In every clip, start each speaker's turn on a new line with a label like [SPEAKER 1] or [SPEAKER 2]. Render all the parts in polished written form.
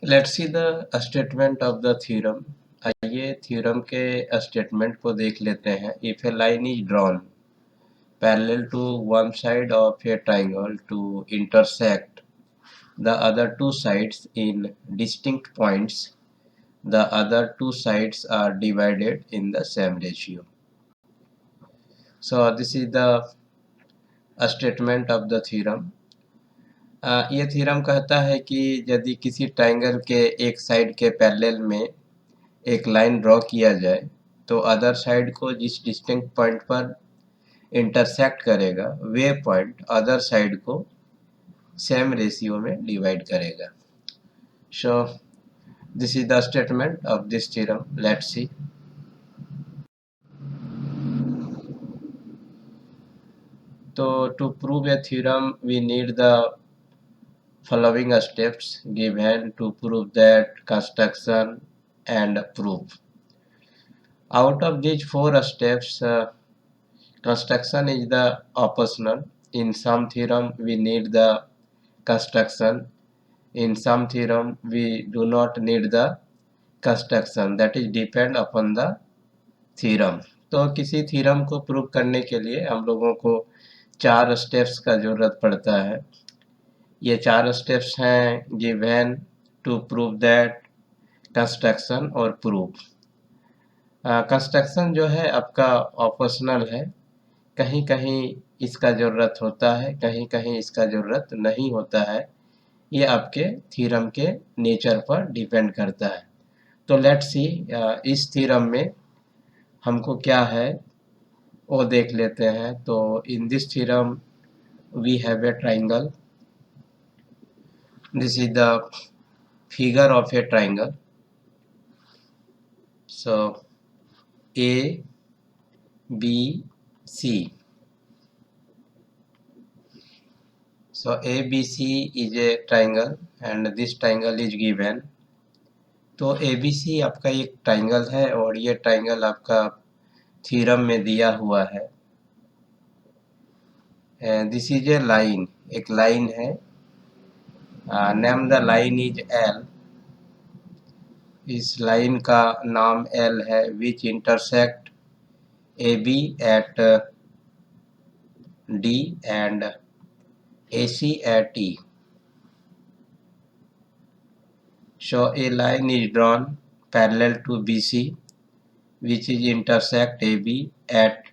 [SPEAKER 1] Let's see the statement of the theorem. आइए theorem के statement को देख लेते हैं। If a line is drawn parallel to one side of a triangle to intersect the other two sides in distinct points, the other two sides are divided in the same ratio. So this is the statement of the theorem. ये theorem कहता है कि यदि किसी triangle के एक side के parallel में एक लाइन ड्रॉ किया जाए तो अदर साइड को जिस डिस्टिंक्ट पॉइंट पर इंटरसेक्ट करेगा वे पॉइंट अदर साइड को सेम रेशियो में डिवाइड करेगा। सो this is the statement of this theorem. Let's see. So to prove a theorem we need the following steps given to prove that construction and proof. Out of these four steps construction is the optional. In some theorem we need the construction, in some theorem we do not need the construction, that is depend upon the theorem. तो किसी theorem को prove करने के लिए हम लोगों को चार स्टेप्स का जरूरत पड़ता है। ये चार स्टेप्स हैं given to prove that, construction और प्रूफ। कंस्ट्रक्शन जो है आपका ऑप्शनल है, कहीं कहीं इसका ज़रूरत होता है, कहीं कहीं इसका ज़रूरत नहीं होता है। ये आपके थ्योरम के नेचर पर डिपेंड करता है। तो लेट्स सी इस थ्योरम में हमको क्या है वो देख लेते हैं। तो in this theorem we have a triangle, this is the figure of a triangle. So A B C, so ABC is a triangle and this triangle is given। तो ABC आपका एक ट्राइंगल है और ये ट्राइंगल आपका theorem में दिया हुआ है। दिस इज ए लाइन, एक लाइन है, name the line is L। इस लाइन का नाम L है, which intersect AB at D and AC at E। So a line is drawn parallel to BC which is intersect AB at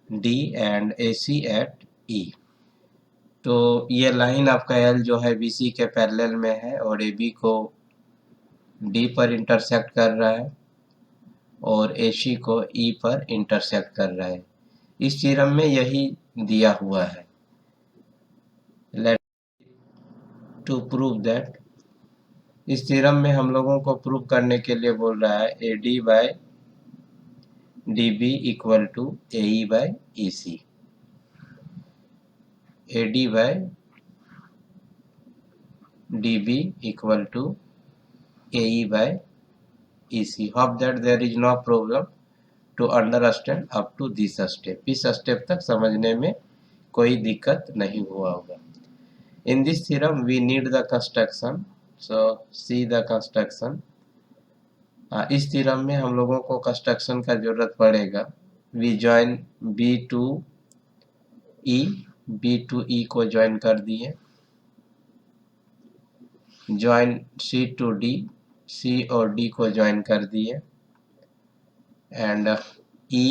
[SPEAKER 1] D and AC at E। तो ये line आपका L जो है BC के parallel में है और AB को D पर इंटरसेक्ट कर रहा है और AC को E पर इंटरसेक्ट कर रहा है। इस थ्योरम में यही दिया हुआ है। लेट टू प्रूव दैट, इस थ्योरम में हम लोगों को प्रूव करने के लिए बोल रहा है AD by DB equal to AE by EC। AD by DB equal to AE by EC। Hope that there is no problem to understand up to this step। इस स्टेप तक समझने में कोई दिक्कत नहीं हुआ होगा। In this theorem we need the construction, so see the construction। इस थ्योरम में हम लोगों को कंस्ट्रक्शन का जरूरत पड़ेगा। We join B to E को ज्वाइन कर दिए, join C to D, C और D को ज्वाइन कर दिए and E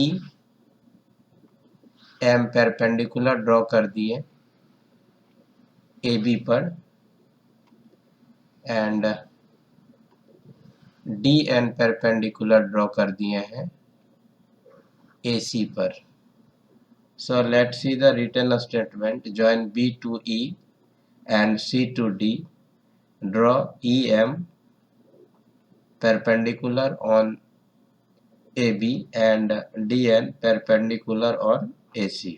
[SPEAKER 1] M perpendicular draw कर दिए AB पर एंड DN परपेंडिकुलर ड्रॉ कर दिए हैं AC पर। So let's see the written statement. Join B to E and C to D, draw EM perpendicular on AB and DN perpendicular on AC।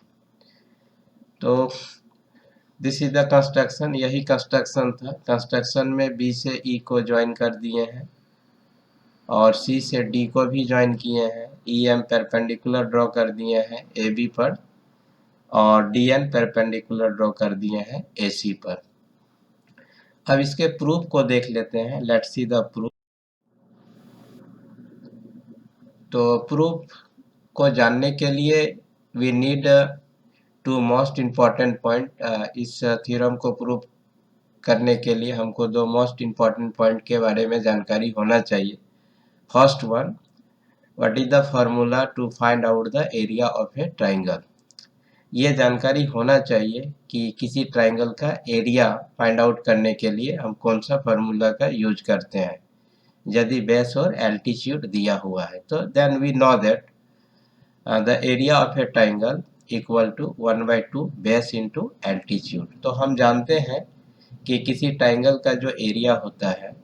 [SPEAKER 1] तो this is the construction, यही construction था। Construction में B से E को join कर दिए हैं और C से D को भी ज्वाइन किए हैं। EM परपेंडिकुलर ड्रॉ कर दिए हैं AB पर और DN परपेंडिकुलर ड्रॉ कर दिए हैं AC पर। अब इसके प्रूफ को देख लेते हैं। Let's see the proof. तो प्रूफ को जानने के लिए we need to most important point. इस थ्योरम को प्रूफ करने के लिए हमको दो मोस्ट इम्पॉर्टेंट पॉइंट के बारे में जानकारी होना चाहिए। First one, what is the formula to find out the area of a triangle. ये जानकारी होना चाहिए कि किसी ट्राइंगल का एरिया फाइंड आउट करने के लिए हम कौन सा फार्मूला का यूज करते हैं। यदि बेस और एल्टीट्यूड दिया हुआ है तो then we know that the area of a triangle equal to 1/2 base into altitude. तो हम जानते हैं कि किसी ट्राइंगल का जो एरिया होता है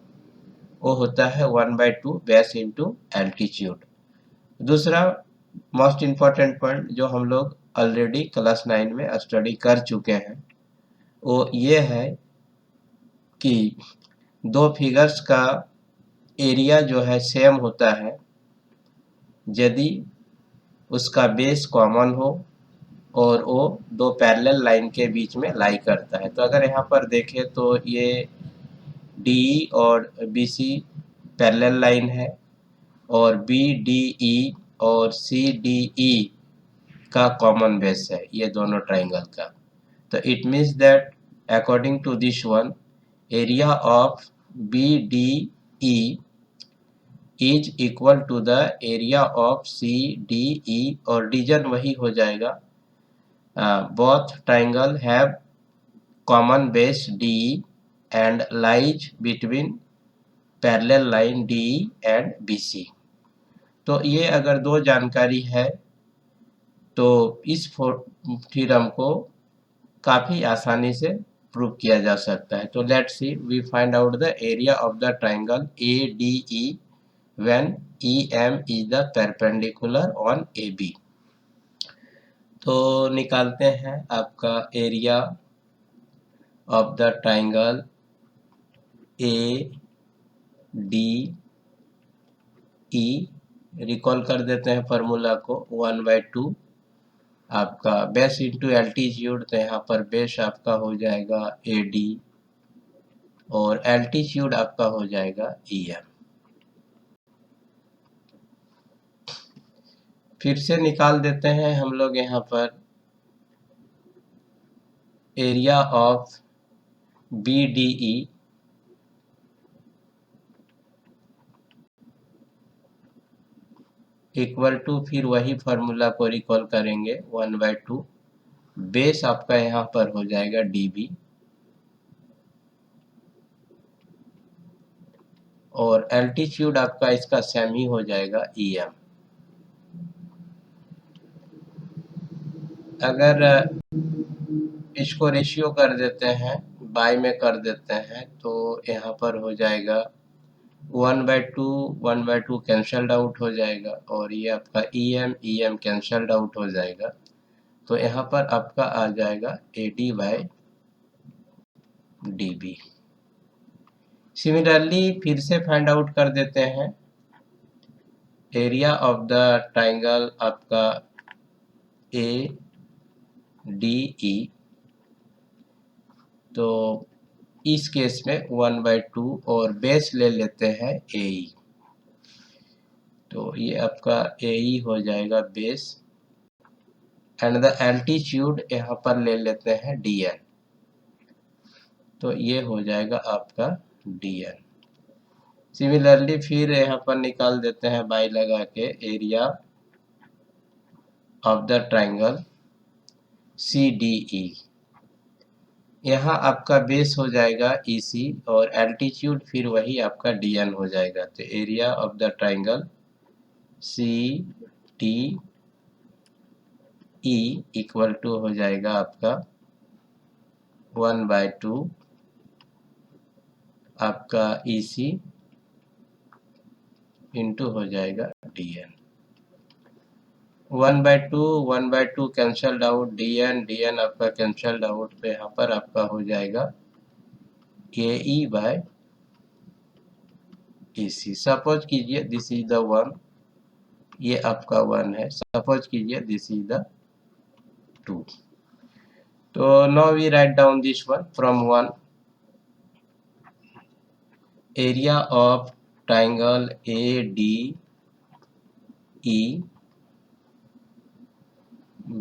[SPEAKER 1] वो होता है 1/2 बेस इंटू एल्टीट्यूड। दूसरा मोस्ट इम्पॉर्टेंट पॉइंट जो हम लोग ऑलरेडी क्लास 9 में स्टडी कर चुके हैं वो ये है कि दो फिगर्स का एरिया जो है सेम होता है यदि उसका बेस कॉमन हो और वो दो पैरेलल लाइन के बीच में लाई करता है। तो अगर यहाँ पर देखें तो ये डी और बी सी पैरेलल लाइन है और बी डी ई और सी डी ई का कॉमन बेस है ये दोनों ट्राइंगल का। तो it means that according to this one area of B D E is equal to the area of C D E और रीजन वही हो जाएगा। Both triangle have common base D and lies between parallel line D and B C. तो ये अगर दो जानकारी है तो इस थ्योरम को काफ़ी आसानी से प्रूव किया जा सकता है। तो let's see we find out the area of the triangle A D E when E M is the perpendicular on A B. तो निकालते हैं आपका area of the triangle A D E. Recall कर देते हैं फार्मूला को 1/2 आपका base into altitude. तो यहाँ पर बेस आपका हो जाएगा ए डी और एल्टीट्यूड आपका हो जाएगा ई एम। फिर से निकाल देते हैं हम लोग यहाँ पर area of B D E equal to, फिर वही फार्मूला को रिकॉल करेंगे 1/2 बेस आपका यहाँ पर हो जाएगा डी बी और एल्टीट्यूड आपका इसका सेम ही हो जाएगा ई एम। अगर इसको रेशियो कर देते हैं बाई में कर देते हैं तो यहाँ पर हो जाएगा 1/2 कैंसल्ड आउट हो जाएगा और ये आपका ई एम कैंसल्ड आउट हो जाएगा। तो यहाँ पर आपका आ जाएगा A D by D B. Similarly फिर से फाइंड आउट कर देते हैं एरिया ऑफ द ट्राइंगल आपका ए डी ई। तो इस केस में 1/2 और बेस ले लेते हैं ए ई। तो ये आपका ए ई हो जाएगा बेस एंड द एल्टीट्यूड यहाँ पर ले लेते हैं डी एन। तो ये हो जाएगा आपका डी एन। सिमिलरली फिर यहाँ पर निकाल देते हैं बाई लगा के area of the triangle C D E. यहाँ आपका बेस हो जाएगा ई सी और एल्टीट्यूड फिर वही आपका डी एन हो जाएगा। तो area of the triangle C D E equal to हो जाएगा आपका 1/2 आपका ई सी इंटू हो जाएगा D N. 1/2 cancelled out, D N आपका कैंसल्ड आउट। तो यहाँ पर आपका हो जाएगा A E by E C. Suppose कीजिए दिस इज द 1, ये आपका 1 है। सपोज कीजिए दिस इज द 2। तो now we write down this one from 1 area of triangle ADE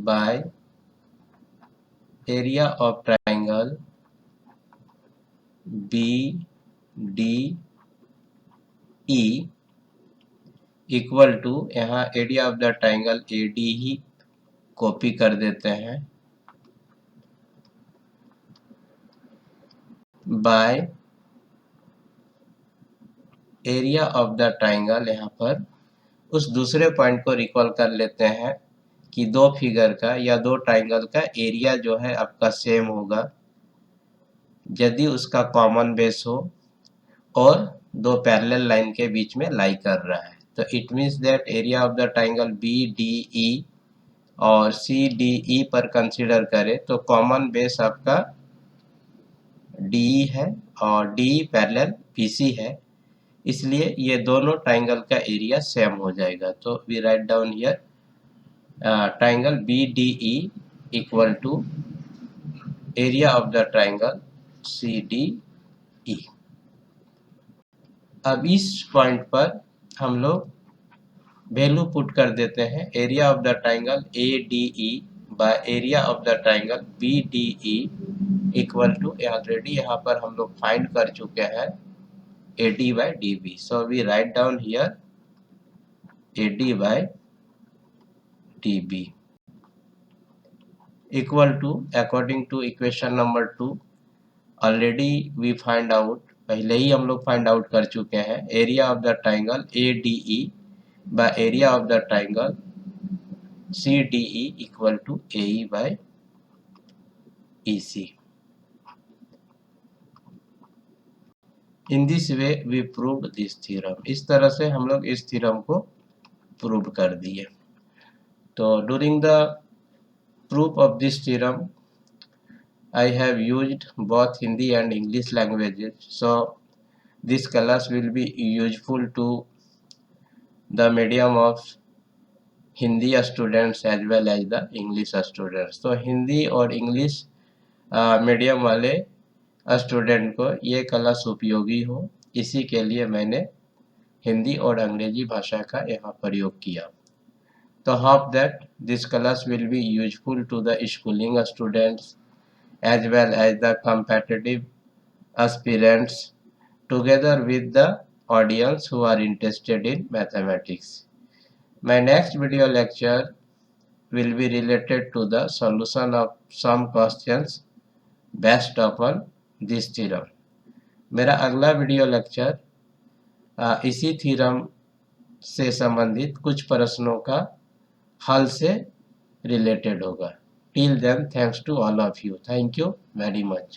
[SPEAKER 1] by area of triangle BDE equal to, यहाँ area of the triangle AD ही copy कर देते हैं, by area of the triangle, यहाँ पर उस दूसरे पॉइंट को रिकॉल कर लेते हैं कि दो फिगर का या दो ट्राइंगल का एरिया जो है आपका सेम होगा यदि उसका कॉमन बेस हो और दो पैरेलल लाइन के बीच में लाई कर रहा है। तो it means that area of the triangle BDE और CDE पर कंसीडर करें तो कॉमन बेस आपका DE है और DE पैरेलल BC है, इसलिए ये दोनों ट्राइंगल का एरिया सेम हो जाएगा। तो we write down here triangle BDE equal to area of the triangle CDE। अब इस पॉइंट पर हम लोग वैल्यू पुट कर देते हैं, area of the triangle ADE by area of the triangle BDE equal to, already यहाँ पर हम लोग फाइंड कर चुके हैं AD by DB। So we write down here AD by DB equal to, according to equation number 2 already we find out, पहले ही हम लोग फाइंड आउट कर चुके हैं, area of the triangle ADE by area of the triangle CDE equal to AE by EC। In this way we proved this theorem. इस तरह से हम लोग इस थ्योरम को प्रूव कर दिए। तो during the proof of this theorem I have used both Hindi and English languages, so this class will be useful to the medium of Hindi students as well as the English students। तो हिंदी और English medium वाले student को ये class उपयोगी हो, इसी के लिए मैंने हिंदी और अंग्रेजी भाषा का यहाँ प्रयोग किया। तो hope that this class will be useful to the schooling students as well as the competitive aspirants together with the audience who are interested in mathematics। My next video lecture will be related to the solution of some questions based upon this theorem। मेरा अगला video lecture इसी theorem से संबंधित कुछ प्रश्नों का हल से रिलेटेड होगा। Till then, thanks to all of you. Thank you very much.